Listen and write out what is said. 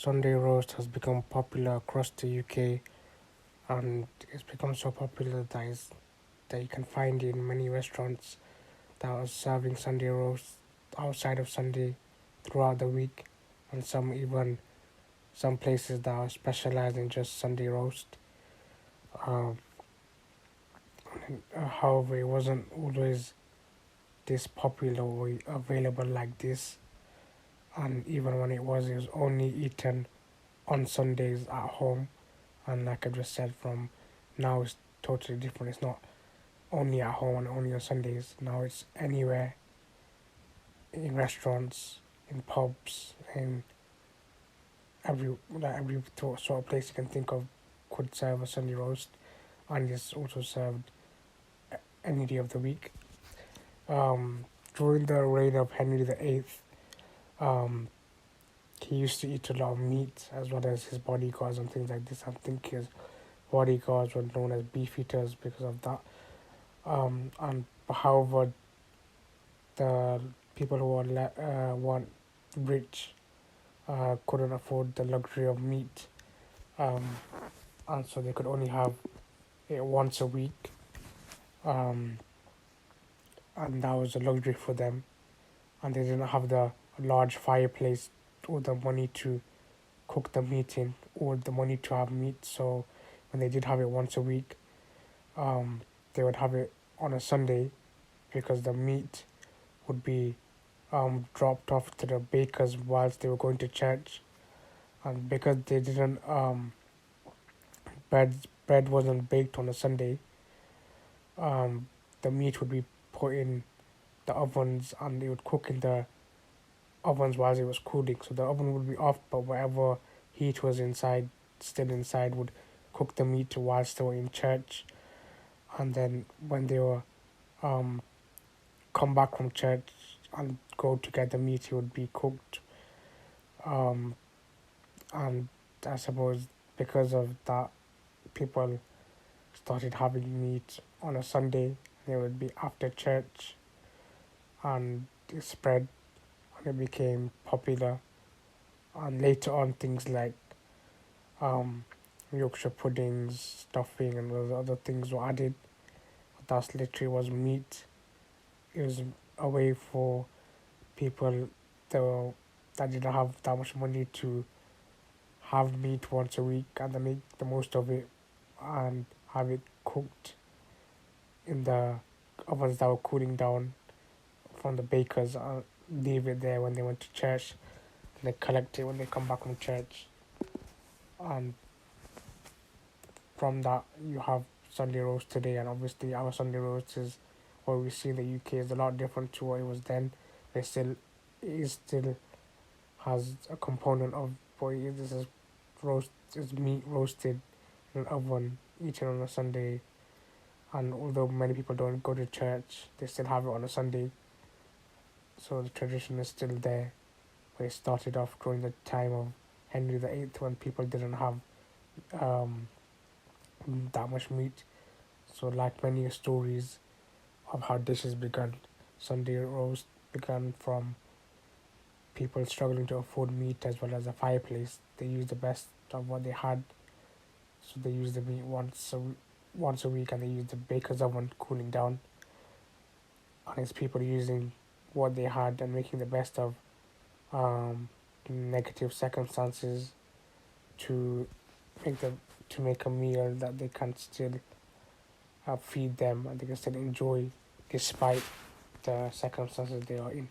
Sunday roast has become popular across the UK, and it's become so popular that you can find it in many restaurants that are serving Sunday roast outside of Sunday throughout the week, and some places that are specialized in just Sunday roast. Um, However, it wasn't always this popular or available like this, and even when it was only eaten on Sundays at home. And like I just said, from now it's totally different. It's not only at home and only on Sundays. Now it's anywhere, in restaurants, in pubs, in every sort of place you can think of could serve a Sunday roast, and it's also served any day of the week. Um, During the reign of Henry VIII, um, he used to eat a lot of meat as well as his bodyguards and things like this. I think his bodyguards were known as beef eaters because of that. And however, the people who weren't rich couldn't afford the luxury of meat, um, and so they could only have it once a week, um, and that was a luxury for them. And they didn't have the large fireplace or the money to cook the meat in or the money to have meat. So when they did have it once a week, um, they would have it on a Sunday because the meat would be dropped off to the bakers whilst they were going to church, and because they didn't bread wasn't baked on a Sunday, um, the meat would be put in the ovens and it would cook in the ovens while it was cooling. So the oven would be off, but whatever heat was inside, still inside, would cook the meat whilst they were in church. And then when they were um, come back from church and go to get the meat, it would be cooked. Um, and I suppose because of that, people started having meat on a Sunday. They would be after church, and it spread and it became popular. And later on, things like um, Yorkshire puddings, stuffing, and those other things were added. But that's literally was meat. It was a way for people that, were, that didn't have that much money to have meat once a week and they make the most of it and have it cooked in the ovens that were cooling down from the bakers and leave it there when they went to church and they collect it when they come back from church. And from that, you have Sunday roast today, and obviously, our Sunday roast is what we see in the UK is a lot different to what it was then. It still has a component of boy. This is roast is meat roasted in an oven, eaten on a Sunday. And although many people don't go to church, they still have it on a Sunday. So the tradition is still there. But it started off during the time of Henry VIII when people didn't have um, that much meat. So, like many stories of how dishes began, Sunday roast began from people struggling to afford meat as well as a fireplace. They used the best of what they had, so they used the meat once a week, and they used the baker's oven cooling down. And it's people using what they had and making the best of um, negative circumstances to make the to make a meal that they can still feed them and they can still enjoy despite the circumstances they are in.